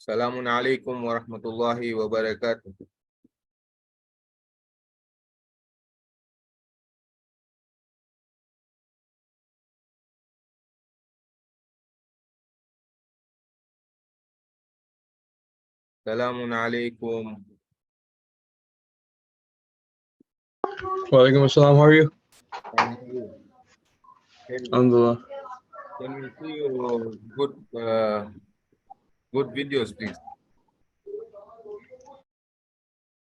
Salamun alaikum wa rahmatullahi wa barakatuh. Salamun alaikum. Walaikum assalam, how are you? Can you- Alhamdulillah. can we see your good videos, please?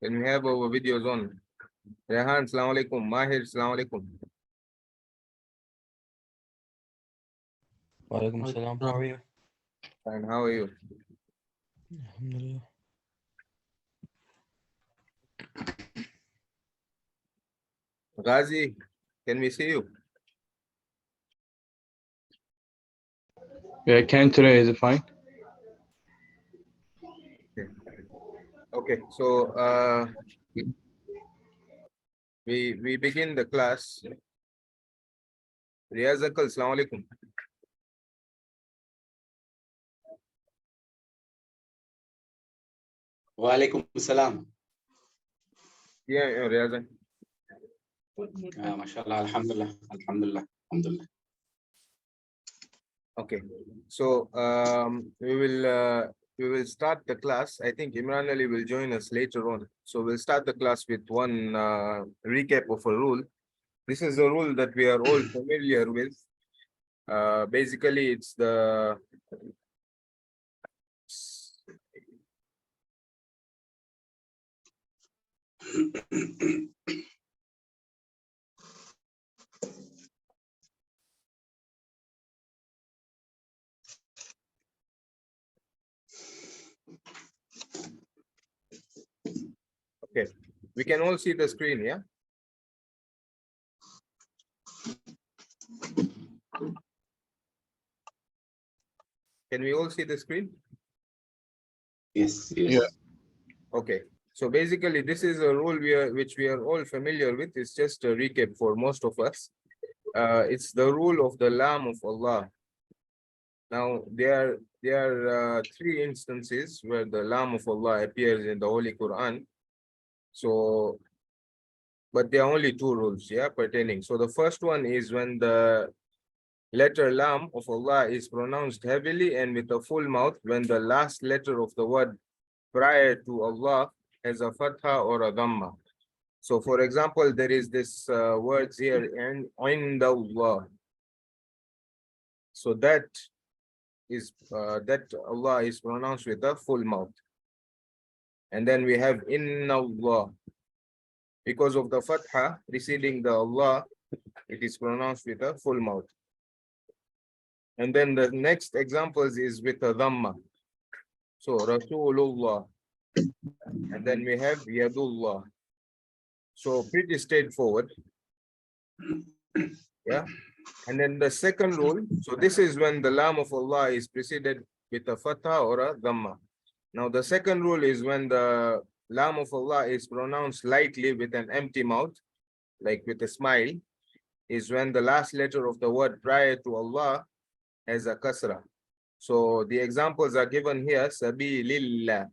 Can we have our videos on? Rehan, salaam alaikum. Mahir, salaam alaikum. Walaikum salam. How are you? And how are you? Alhamdulillah. Ghazi, can we see you? Yeah, I can today. Is it fine? Okay, so we begin the class. Riyazakal, salaam alaikum. Walaikum salam. Yeah, Riyazak. MashaAllah, alhamdulillah, alhamdulillah, alhamdulillah. Okay, so we will start the class. I think Imran Ali will join us later on. So we'll start the class with one recap of a rule. This is a rule that we are all familiar with. Basically, it's the okay. We can all see the screen, yeah? Can we all see the screen? Yes, yes. Yeah. Okay. So basically, this is a rule which we are all familiar with. It's just a recap for most of us. It's the rule of the Laam of Allah. Now, there are three instances where the Laam of Allah appears in the Holy Quran. So, but there are only two rules, yeah, pertaining. So the first one is when the letter Lam of Allah is pronounced heavily and with a full mouth when the last letter of the word prior to Allah has a fatha or a dhamma. So for example, there is this words here in Allah. So that Allah is pronounced with a full mouth. And then we have Inna Allah. Because of the fatha preceding the Allah, it is pronounced with a full mouth. And then the next examples is with a dhamma. So Rasulullah. And then we have Yadullah. So pretty straightforward. Yeah. And then the second rule. So this is when the Lam of Allah is preceded with a fatha or a dhamma. Now the second rule is when the Lam of Allah is pronounced lightly with an empty mouth, like with a smile, is when the last letter of the word prior to Allah has a kasra. So the examples are given here, Sabilillah.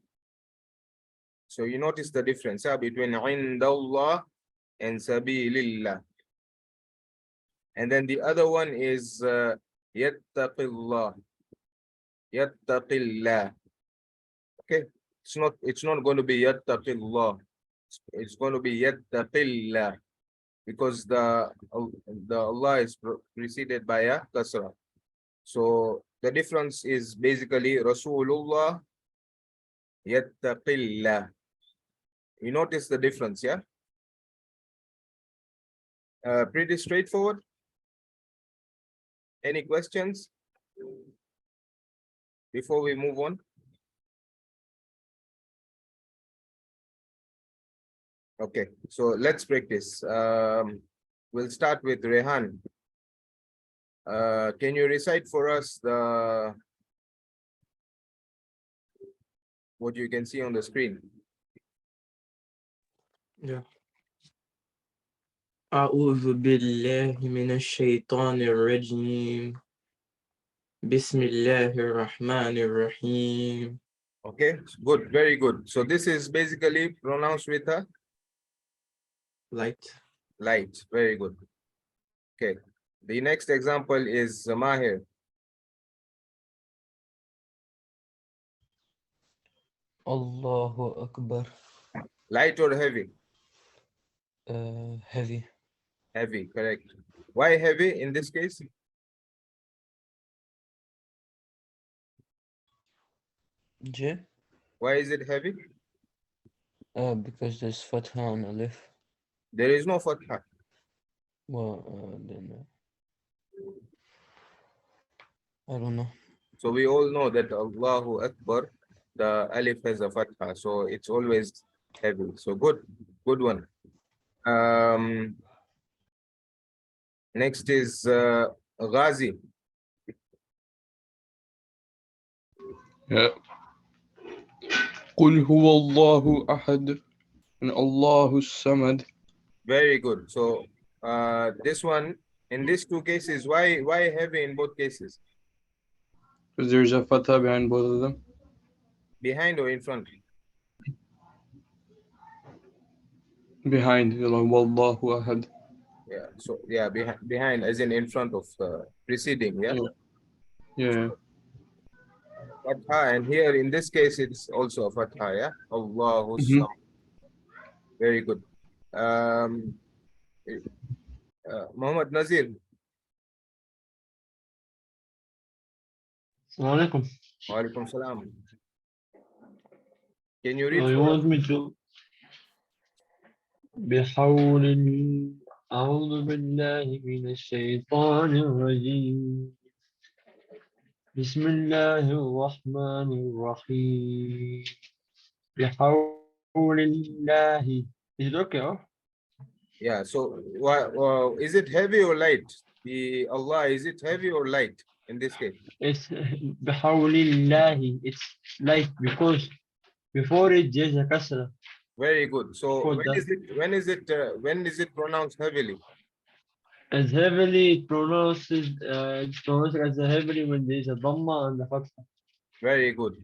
So you notice the difference between Indallah and Sabilillah. And then the other one is Yattaqillah. Yattaqillah. Okay, it's not going to be Yattaqillah. It's going to be Yattaqillah because the Allah is preceded by a kasra. So the difference is basically Rasulullah Yattaqillah. You notice the difference, yeah? Pretty straightforward. Any questions before we move on? Okay, so let's practice. We'll start with Rehan. Can you recite for us what you can see on the screen? Yeah. أعوذ بالله من الشيطان الرجيم. بسم الله الرحمن الرحيم. Okay, good, very good. So this is basically pronounced with a Light. light. Very good. Okay. The next example is Mahir. Allahu Akbar. Light or heavy? Heavy. Heavy, correct. Why heavy in this case? J. Why is it heavy? Because there's fatha on alif. There is no fatha. Well, then I don't know. So we all know that Allahu Akbar, the alif has a fatha, so it's always heavy. So good, good one. Next is Ghazi. Yeah. قل هو الله أحد and Allahu Samad. Very good. So this one, in these two cases, why heavy in both cases? Because there's a fatha behind both of them. Behind or in front? Behind, Wallahu Ahad. Yeah. So yeah, behind as in front of preceding. Yeah. Yeah. Fatha, and here in this case it's also a fatha. Yeah. Allahu Samad. Very good. Muhammad Nazir. Assalamu alaikum. Wa alaikum salam. Can you read You for us? want me to بحول أعوذ بالله من الشيطان الرجيم بسم الله الرحمن الرحيم بحول الله. Is it okay? Oh? Yeah. So is it heavy or light? The Allah, is it heavy or light in this case? It's بحول الله. It's light because before it there's a kasra. Very good. So For when is it pronounced heavily? As heavily pronounced, it's pronounced as heavily when there is a dhamma and the fatha. Very good.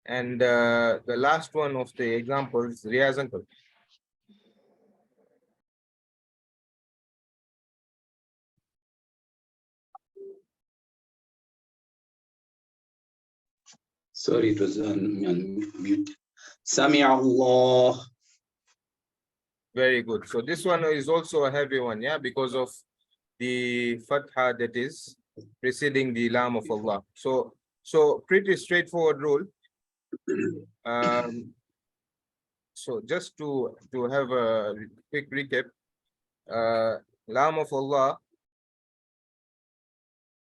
And the last one of the examples, Riaz uncle. Sorry, it was on mute. Sami Allah. Very good. So this one is also a heavy one, yeah, because of the fatha that is preceding the Laam of Allah. So pretty straightforward rule. So just to have a quick recap, Laam of Allah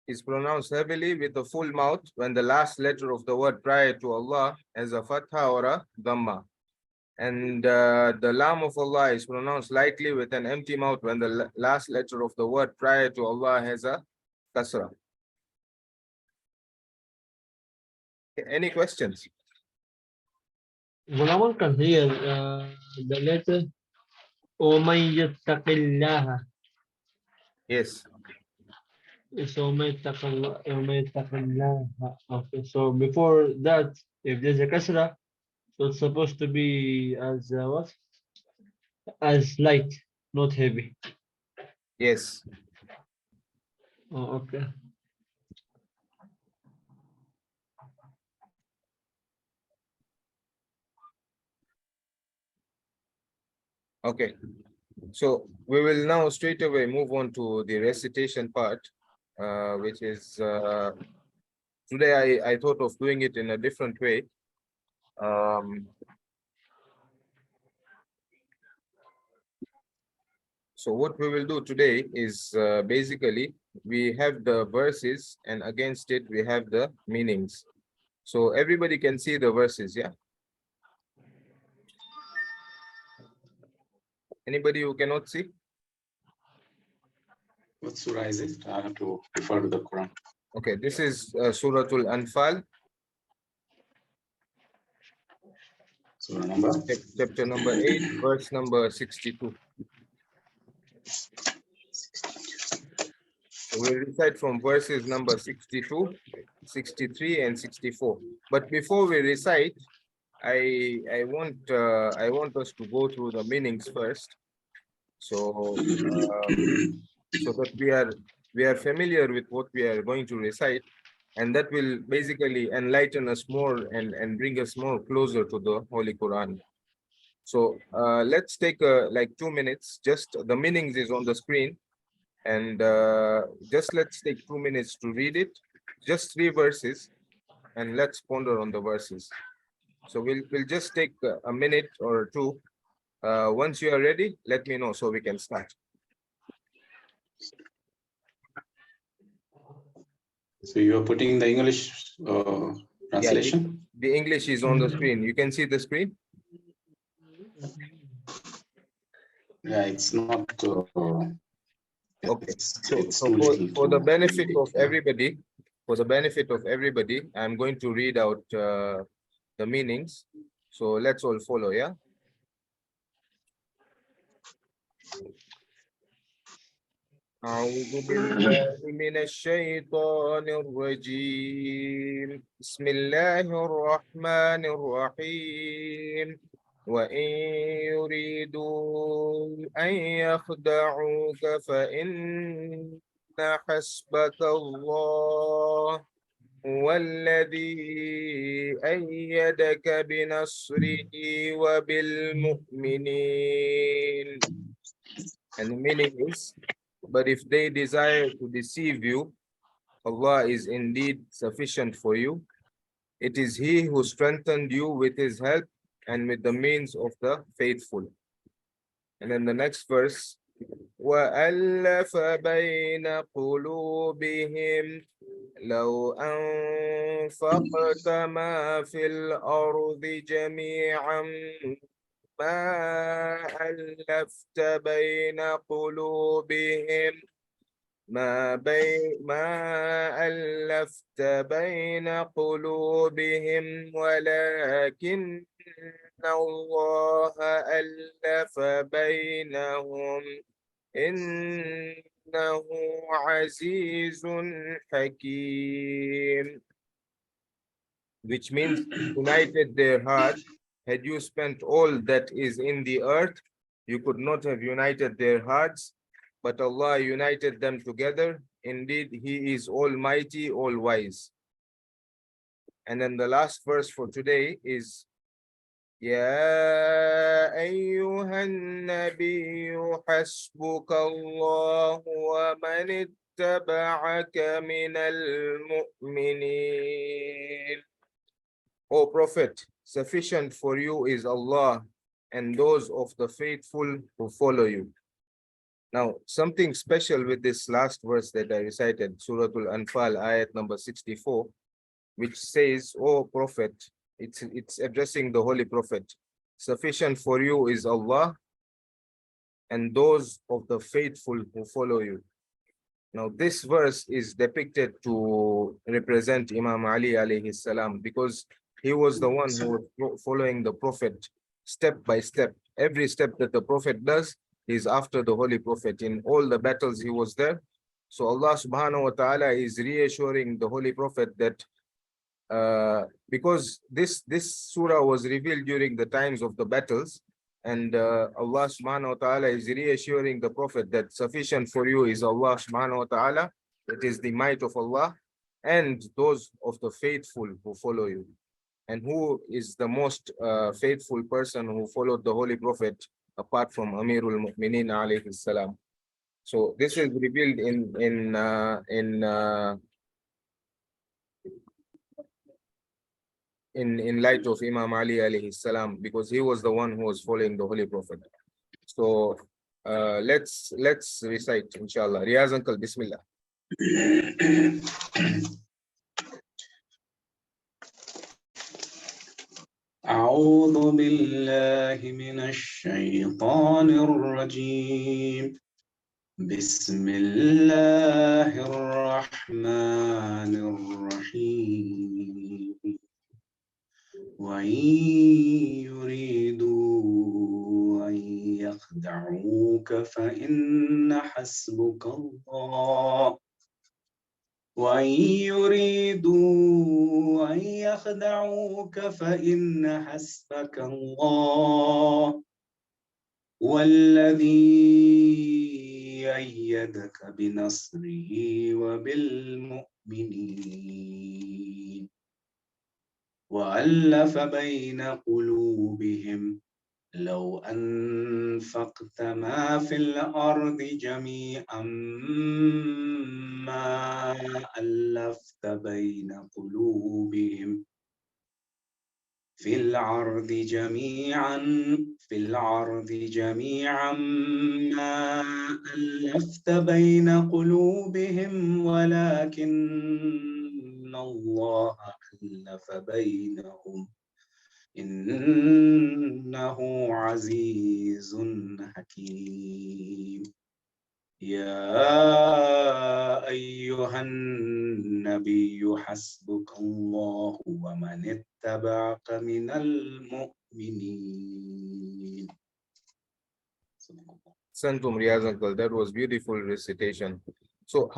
is pronounced heavily with a full mouth when the last letter of the word prior to Allah has a fatha or a dhamma. And the Laam of Allah is pronounced lightly with an empty mouth when the last letter of the word prior to Allah has a kasra. Any questions? Gulaman can hear the letter وَمَن يَتَّقِ اللَّهَ. Yes. It's وَمَن يَتَّقِ اللَّهَ. Okay, so before that, if there's a kasra, so it's supposed to be as what? As light, not heavy. Yes. Oh, okay. Okay. So we will now straight away move on to the recitation part, which is today I thought of doing it in a different way. So what we will do today is basically we have the verses and against it we have the meanings. So everybody can see the verses, yeah? Anybody who cannot see? What surah is it? I have to refer to the Quran. Okay, this is Surah Al-Anfal, Surah number? chapter number 8, verse number 62. We'll recite from verses number 62, 63, and 64. But before we recite, I want us to go through the meanings first. So so that we are familiar with what we are going to recite, and that will basically enlighten us more and bring us more closer to the Holy Quran. So let's take like 2 minutes. Just the meanings is on the screen, and just let's take 2 minutes to read it. Just 3 verses, and let's ponder on the verses. So we'll just take a minute or two. Once you are ready, let me know so we can start. So you are putting the English translation? The English is on the screen. You can see the screen. Yeah, it's not. Okay. It's So too little for the to benefit read of it, yeah. everybody, I'm going to read out the meanings. So let's all follow, yeah? أعوذ بالله من الشيطان الرجيم. بسم الله الرحمن الرحيم. وإن يريدوا أن يخدعوك فإن حسبك الله هو الذي أيدك بنصره وبالمؤمنين. And the meaning is, but if they desire to deceive you, Allah is indeed sufficient for you. It is He who strengthened you with His help and with the means of the faithful. And then the next verse, وَأَلَّفَ بَيْنَ قُلُوبِهِمْ لَوْ أَنفَقْتَ مَا فِي الْأَرْضِ جَمِيعًا ما ألفت بين قلوبهم ما ألفت بين قلوبهم ولكن الله ألف بينهم إنه عزيز حكيم, which means united their heart. Had you spent all that is in the earth, you could not have united their hearts, but Allah united them together. Indeed, He is Almighty, All-Wise. And then the last verse for today is يا أيها النبي حسبك الله ومن اتبعك من المؤمنين. O Prophet, sufficient for you is Allah and those of the faithful who follow you. Now, something special with this last verse that I recited, Surah Al-Anfal, ayat number 64, which says, O Prophet, it's addressing the Holy Prophet, sufficient for you is Allah and those of the faithful who follow you. Now, this verse is depicted to represent Imam Ali alayhi salam, because he was the one who was following the Prophet step by step. Every step that the Prophet does is after the Holy Prophet. In all the battles he was there. So Allah subhanahu wa ta'ala is reassuring the Holy Prophet that because this surah was revealed during the times of the battles, and Allah subhanahu wa ta'ala is reassuring the Prophet that sufficient for you is Allah subhanahu wa ta'ala, it is the might of Allah, and those of the faithful who follow you. And who is the most faithful person who followed the Holy Prophet apart from Amirul Mu'mineen alayhi salam? So this is revealed in light of Imam Ali alayhi salam, because he was the one who was following the Holy Prophet. So let's recite, inshallah. Riyaz uncle, Bismillah. أعوذ بالله من الشيطان الرجيم. بسم الله الرحمن الرحيم. وإن يريدوا أن يخدعوك فإن حسبك الله وإن يريدوا أن يخدعوك فإن حسبك الله والذي أيدك بنصره وبالمؤمنين وألف بين قلوبهم لو أنفقت ما في الأرض جميعا ما ألفت بين قلوبهم في العرض جميعا ما ألفت بين قلوبهم ولكن الله ألف بينهم إنه عزيز حكيم يا أيها النبي حسبك الله ومن اتبعك من المؤمنين. Santum Riyaz uncle, that was beautiful recitation. So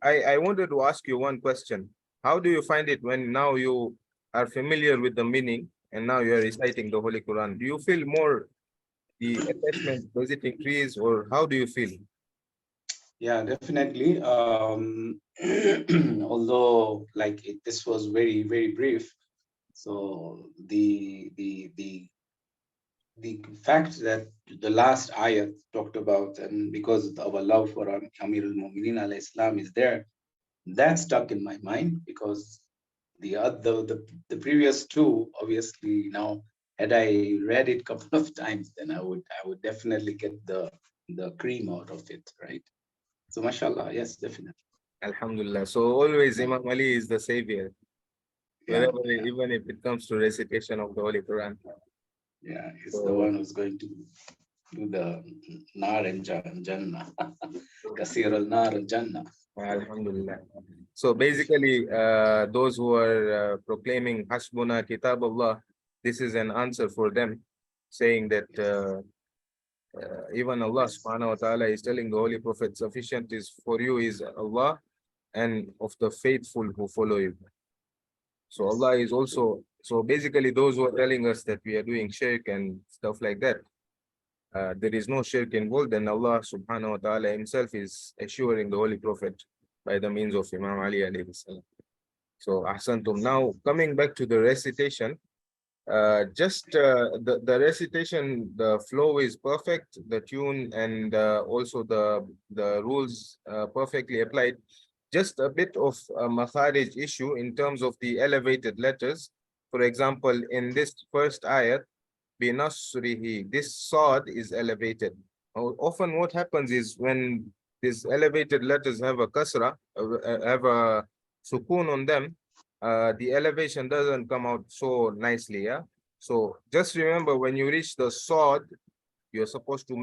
I wanted to ask you one question. How do you find it when now you are familiar with the meaning and now you are reciting the Holy Quran? Do you feel more the attachment, does it increase, or how do you feel? Yeah, definitely. Although this was very, very brief. So the fact that the last ayat talked about, and because of our love for Amir al-Mu'minin alayhi salam is there, that stuck in my mind, because the previous two, obviously, now had I read it a couple of times, then I would definitely get the cream out of it, right? So mashallah, yes, definitely. Alhamdulillah. So always Imam Ali is the savior, Yeah, wherever, even if it comes to recitation of the Holy Quran. yeah, he's the So, one who's going to do the nar and jannah, kasir al nar al jannah. Alhamdulillah. So basically, those who are proclaiming Hasbuna Kitab Allah, this is an answer for them, saying that even Allah subhanahu wa ta'ala is telling the Holy Prophet, sufficient is for you is Allah and of the faithful who follow you. So Allah is also, so basically those who are telling us that we are doing shirk and stuff like that, there is no shirk involved, and Allah subhanahu wa ta'ala himself is assuring the Holy Prophet by the means of Imam Ali alayhi salam. So ahsantum. Now coming back to the recitation, the recitation, the flow is perfect, the tune and also the rules perfectly applied. Just a bit of a makharij issue in terms of the elevated letters. For example, in this first ayat, binasrihi, this sad is elevated. Often what happens is when these elevated letters have a kasra, have a sukoon on them, the elevation doesn't come out so nicely, yeah? So just remember, when you reach the sad, you're supposed to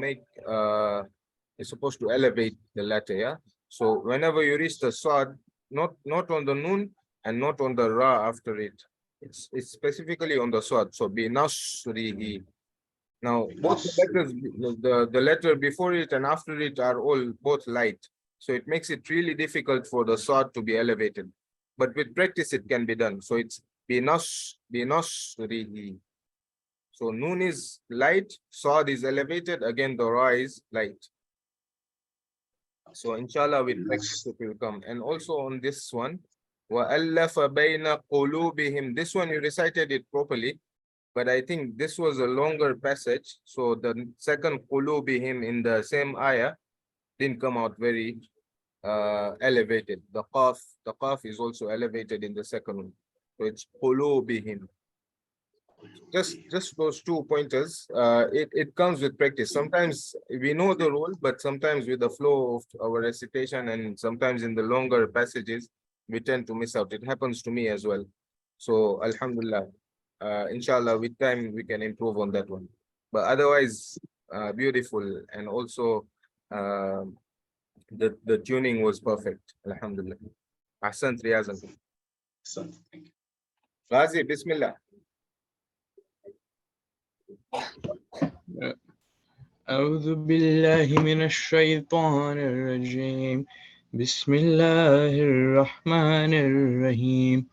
elevate the letter, yeah? So whenever you reach the sad, not on the noon and not on the ra after it. It's specifically on the sad. So be nasrihi. Now both the letters, the letter before it and after it are all both light. So it makes it really difficult for the sad to be elevated. But with practice it can be done. So it's be nasrihi. So noon is light, sad is elevated, again the ra is light. So inshallah with practice it will come. And also on this one, وَأَلَّفَ بَيْنَ قُلُوبِهِمْ. This one you recited it properly, but I think this was a longer passage. So the second qulubihim in the same ayah didn't come out very elevated. The qaf is also elevated in the second one. So it's qulubihim. Just those 2 pointers. It comes with practice. Sometimes we know the rule, but sometimes with the flow of our recitation and sometimes in the longer passages, we tend to miss out. It happens to me as well. So alhamdulillah, inshallah, with time we can improve on that one. But otherwise, beautiful, and also the tuning was perfect. Alhamdulillah. Ahsant Riyazan. Thank you. Ghazi, Bismillah. أعوذ بالله من الشيطان الرجيم بسم الله الرحمن الرحيم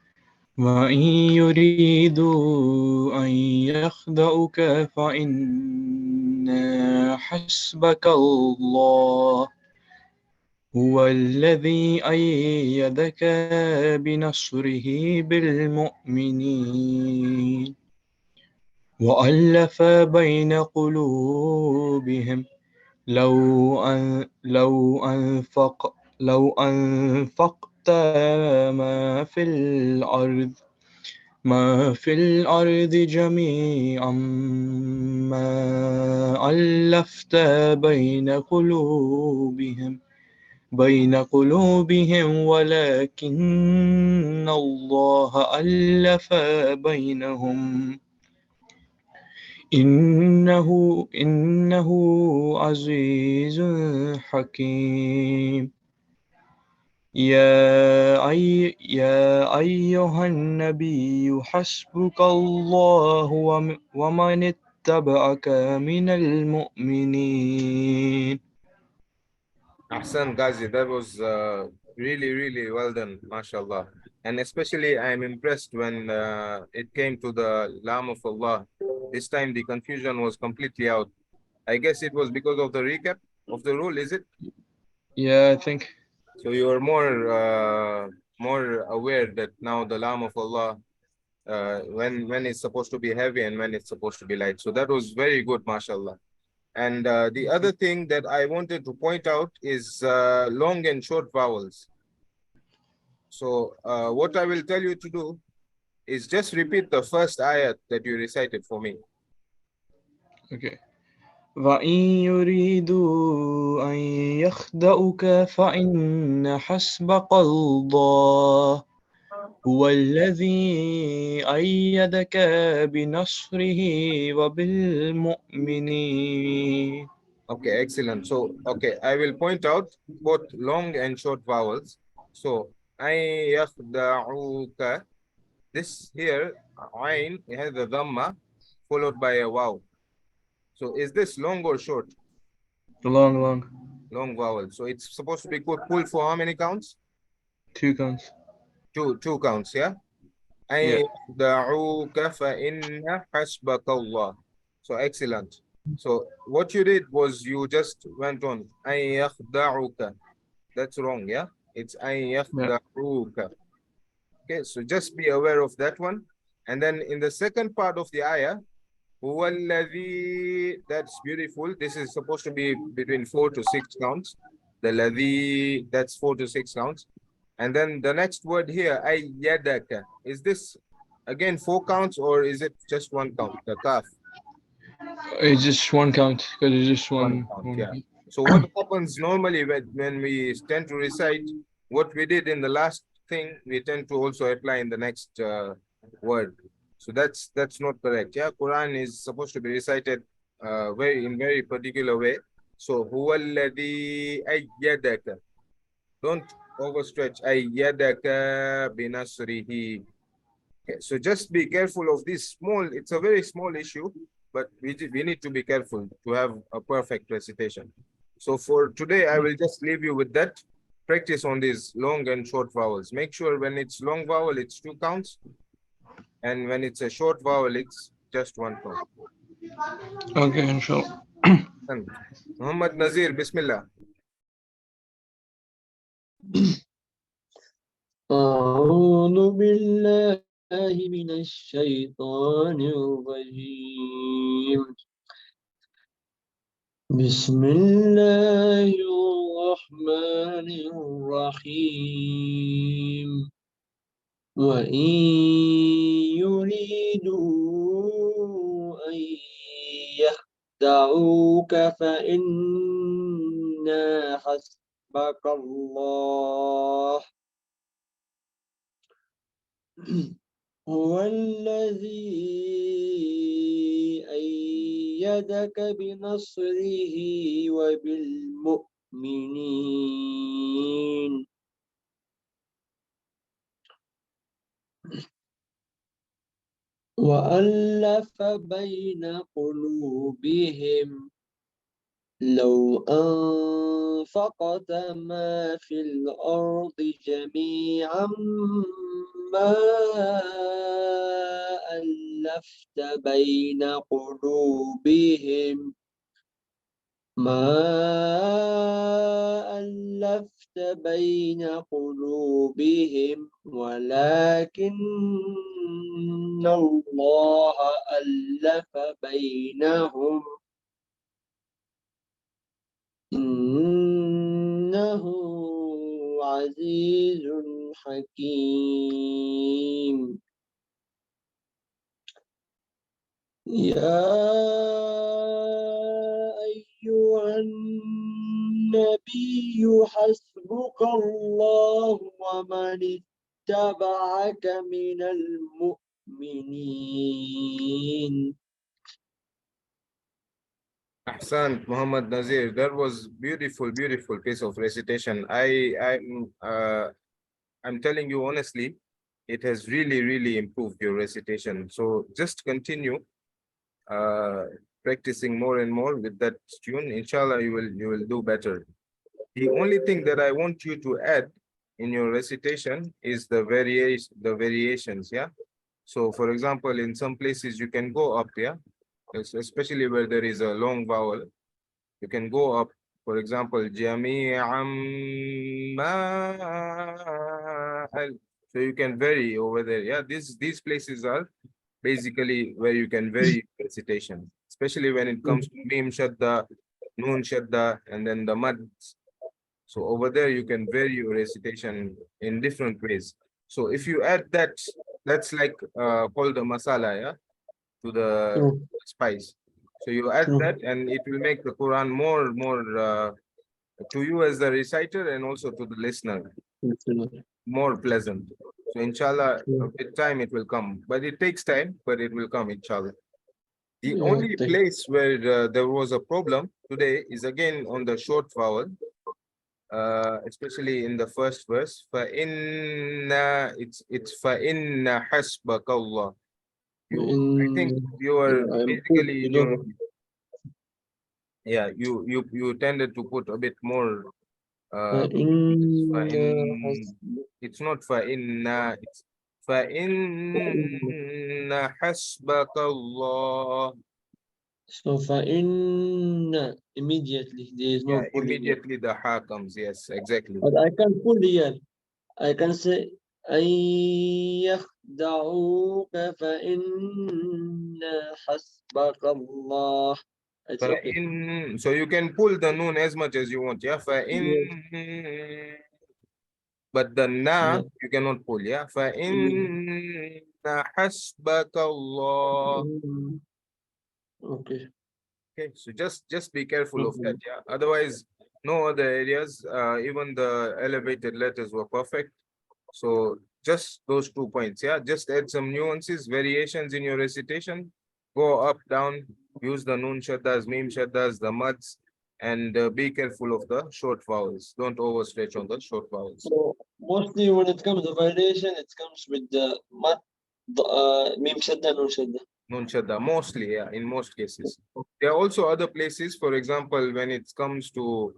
وإن يريدوا أن يخدعوك فإن حسبك الله هو الذي أيدك بنصره بالمؤمنين وألف بين قلوبهم لو أنفقت ما في الأرض جميعا ما ألفت بين قلوبهم ولكن الله ألف بينهم إنه عزيز حكيم يا أيها النبي حسبك الله ومن اتبعك من المؤمنين. Ahsan Ghazi, that was really well done, mashallah. And especially I'm impressed when it came to the Laam of Allah. This time the confusion was completely out. I guess it was because of the recap of the rule, is it? Yeah, I think. So you are more aware that now the Laam of Allah, when it's supposed to be heavy and when it's supposed to be light. So that was very good, mashallah. And the other thing that I wanted to point out is long and short vowels. So what I will tell you to do is just repeat the first ayat that you recited for me. Okay. وَإِن يُرِيدُوا أَن يَخْدَعُوكَ فَإِنَّ حَسْبَكَ اللَّهُ هو الذي أيدك بنصره وبالمؤمنين. Okay, excellent. So, okay, I will point out both long and short vowels. So, أَن يَخْدَعُوكَ. This here, ayn, it has the dhamma followed by a waw. So, is this long or short? Long. Long vowel. So, it's supposed to be pulled for how many counts? 2 counts. Two counts, yeah? Yeah. أن يخدعوك فإن حسبك الله. So excellent. So what you did was you just went on أن يخدعوك. That's wrong, yeah? It's أن يخدعوك. Okay, so just be aware of that one. And then in the second part of the ayah, هو الذي, that's beautiful. This is supposed to be between 4 to 6 counts. The الذي, that's 4 to 6 counts. And then the next word here, ayyadaka. Is this again 4 counts or is it just 1 count? The kaf. It's just 1 count because it's just One one. count, yeah. So what happens normally when we tend to recite what we did in the last thing, we tend to also apply in the next word. So that's not correct. Yeah, Quran is supposed to be recited very particular way. So huwa alladhi ayyadaka. Don't overstretch. Ayyadaka binasrihi. Okay, so just be careful of this small, it's a very small issue, but we need to be careful to have a perfect recitation. So for today, I will just leave you with that. Practice on these long and short vowels. Make sure when it's long vowel, it's 2 counts. And when it's a short vowel, it's just 1 count. Okay, inshallah. And Muhammad Nazir, Bismillah. أعوذ بالله من الشيطان الرجيم بسم الله الرحمن الرحيم وإن يريدوا أن يخدعوك فإن حسبك الله هو الذي أيدك بنصره وبالمؤمنين وألف بين قلوبهم لو أنفقت ما في الأرض جميعا ما ألفت بين قلوبهم ما ألفت بين قلوبهم ولكن الله ألف بينهم إنه عزيز حكيم يا أيها النبي حسبك الله ومن اتبعك من المؤمنين. Ahsan, Muhammad Nazir. That was beautiful, beautiful piece of recitation. I'm telling you honestly, it has really, really improved your recitation. So just continue uh, practicing more and more with that tune. Inshallah, you will do better. The only thing that I want you to add in your recitation is the variations. Yeah. So, for example, in some places you can go up. Yeah, especially where there is a long vowel. You can go up, for example, جميعا ما so you can vary over there. Yeah, these places are basically where you can vary recitation, especially when it comes to mim shadda, noon shadda, and then the mad. So over there you can vary your recitation in different ways. So if you add that, that's like called the masala, yeah, to the spice. So you add that and it will make the Quran more to you as the reciter and also to the listener more pleasant. So inshallah, with time it will come, but it takes time, but it will come inshallah. The only place where there was a problem today is again on the short vowel, especially in the first verse. It's فَإِنَّ حَسْبَكَ اللَّهُ. I think you are basically in your you tended to put a bit more it's not فَإِنَّ it's فَإِنَّ حَسْبَكَ اللَّهُ. So فإن immediately there is no pulling. Immediately the ha comes. Yes, exactly. But I can pull here. I can say أن يخدعوك فإن حسبك الله. It's okay. So you can pull the noon as much as you want. Yeah. But the na you cannot pull. Yeah. فَإِنَّ حَسْبَكَ اللَّهُ. Okay. Okay. So just be careful of that. Yeah. Otherwise, no other areas. Even the elevated letters were perfect. So just those 2 points. Yeah. Just add some nuances, variations in your recitation. Go up, down. Use the noon shaddas, mim shaddas, the mads, and be careful of the short vowels. Don't overstretch on the short vowels. So mostly when it comes to variation, it comes with the mat, mim shadda, nun shadda. Nun shadda, mostly, yeah, in most cases. There are also other places, for example, when it comes to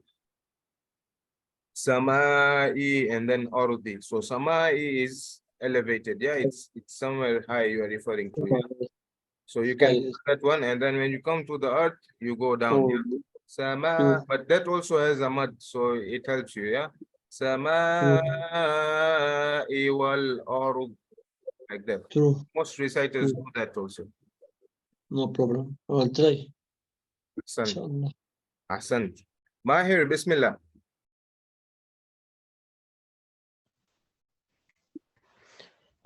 samai and then ardi. So samai is elevated, yeah, it's somewhere high you are referring to. Yeah? So you can do that one, and then when you come to the earth, you go down. Yeah? Sama, but that also has a mud, so it helps you, yeah. Sama wal ard, like that. True. Most reciters do that also. No problem. I'll try. Ahsan. Inshallah. Ahsan. Mahir, Bismillah.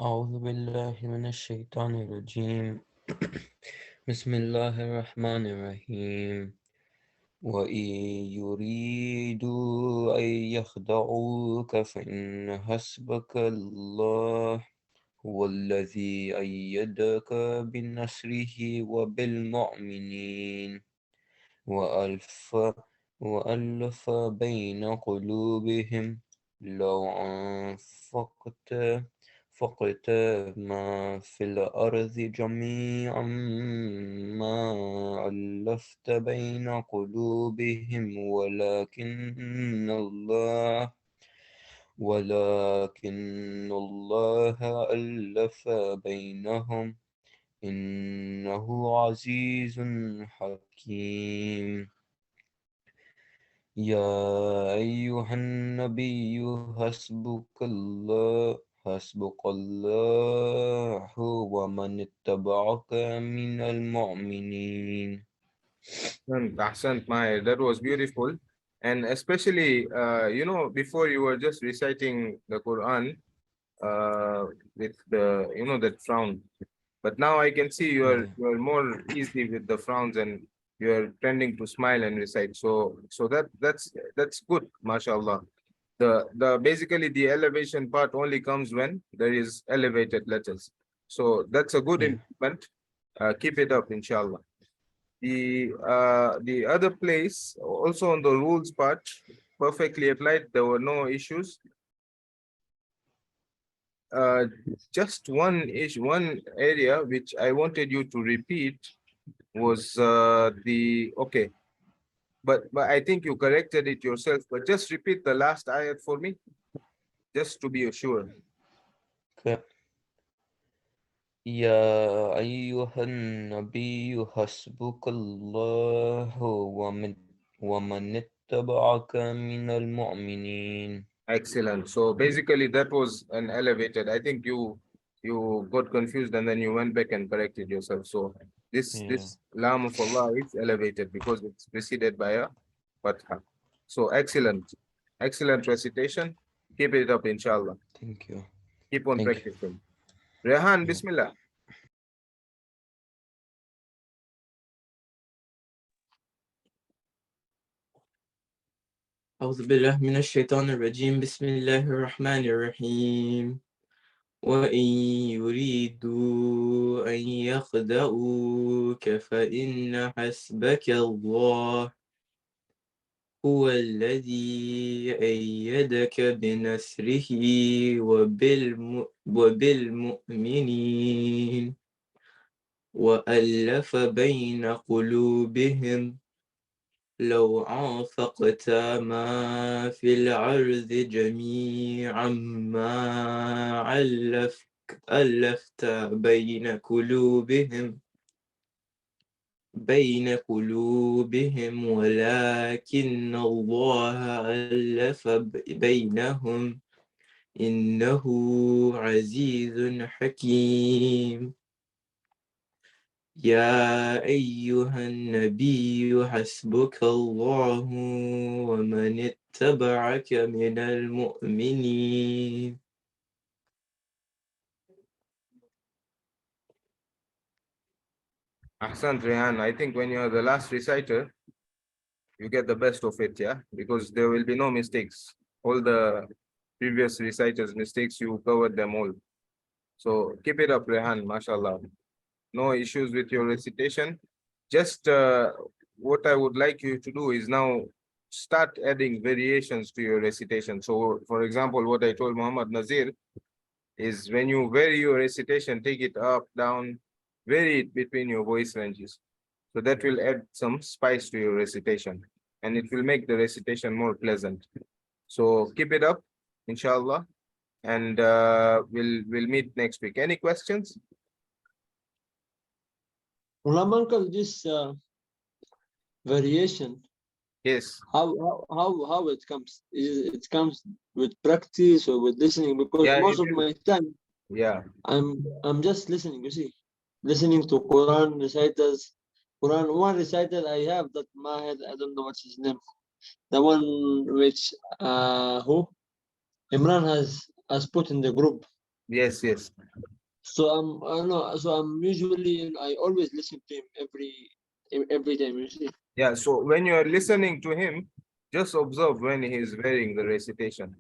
أعوذ بالله من الشيطان الرجيم بسم الله الرحمن الرحيم وإن يريدوا أن يخدعوك فإن حسبك الله هو الذي أيدك بنصره وبالمؤمنين وألف بين قلوبهم لو أنفقت فاقتل ما في الأرض جميعا ما ألفت بين قلوبهم ولكن الله ألف بينهم إنه عزيز حكيم. يا أيها النبي حسبك الله ومن اتبعك من المؤمنين. Ahsant, Mahir. That was beautiful. And especially, before you were just reciting the Quran with the, that frown. But now I can see you're more easy with the frowns and you're tending to smile and recite. So that's good, mashallah. The basically the elevation part only comes when there is elevated letters. So that's a good improvement. Keep it up, inshallah. The other place also on the rules part, perfectly applied. There were no issues. Just one issue, one area which I wanted you to repeat was okay, but I think you corrected it yourself. But just repeat the last ayat for me, just to be sure. يا أيها النبي حسبك الله ومن اتبعك من المؤمنين. Excellent. So basically that was an elevated. I think you got confused and then you went back and corrected yourself. So this Laam of Allah is elevated because it's preceded by a fatha. So excellent. Excellent recitation. Keep it up, inshallah. Thank you. Keep on Thank you. practicing. Rehan, Bismillah. أعوذ بالله من الشيطان الرجيم بسم الله الرحمن الرحيم وإن يريدوا أن يخدعوك فإن حسبك الله هو الذي أيدك بنصره وبالمؤمنين وألف بين قلوبهم لو أنفقت ما في الأرض جميعا ما ألفت بين قلوبهم ولكن الله ألف بينهم إنه عزيز حكيم. يا أيها النبي حسبك الله ومن اتبعك من المؤمنين. Ahsant, Rehan. I think when you're the last reciter, you get the best of it, yeah? Because there will be no mistakes. All the previous reciters' mistakes, you covered them all. So keep it up, Rehan, mashallah. No issues with your recitation. Just what I would like you to do is now start adding variations to your recitation. So for example, what I told Muhammad Nazir is when you vary your recitation, take it up, down, vary it between your voice ranges. So that will add some spice to your recitation and it will make the recitation more pleasant. So keep it up, inshallah, and we'll meet next week. Any questions? Well, uncle, this variation, Yes. how it comes? It comes with practice or with listening? Because most of my time, I'm just listening. You see, listening to Quran reciters. One recital I have that Mahid, I don't know what's his name. The one which who Imran has put in the group. Yes. So I'm usually I always listen to him every time, you see. Yeah, so when you are listening to him, just observe when he is varying the recitation.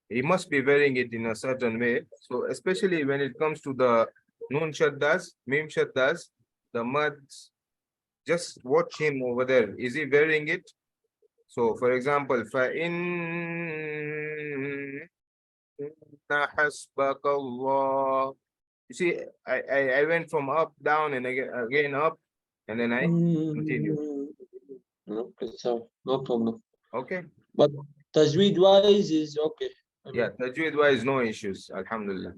He must be varying it in a certain way. So especially when it comes to the Nun Shaddas, Mim Shaddas, the Mads, just watch him over there. Is he varying it? So for example, فَإِنَّ حسبك الله. You see, I went from up, down, and again up, and then I continue. Okay, so no problem. Okay. But Tajweed wise is okay. Yeah, Tajweed wise, no issues. Alhamdulillah.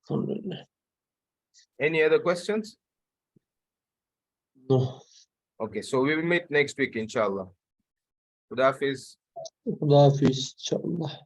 Alhamdulillah. Any other questions? No. Okay, so we will meet next week, inshallah. Khudafis. Khudafis, inshallah.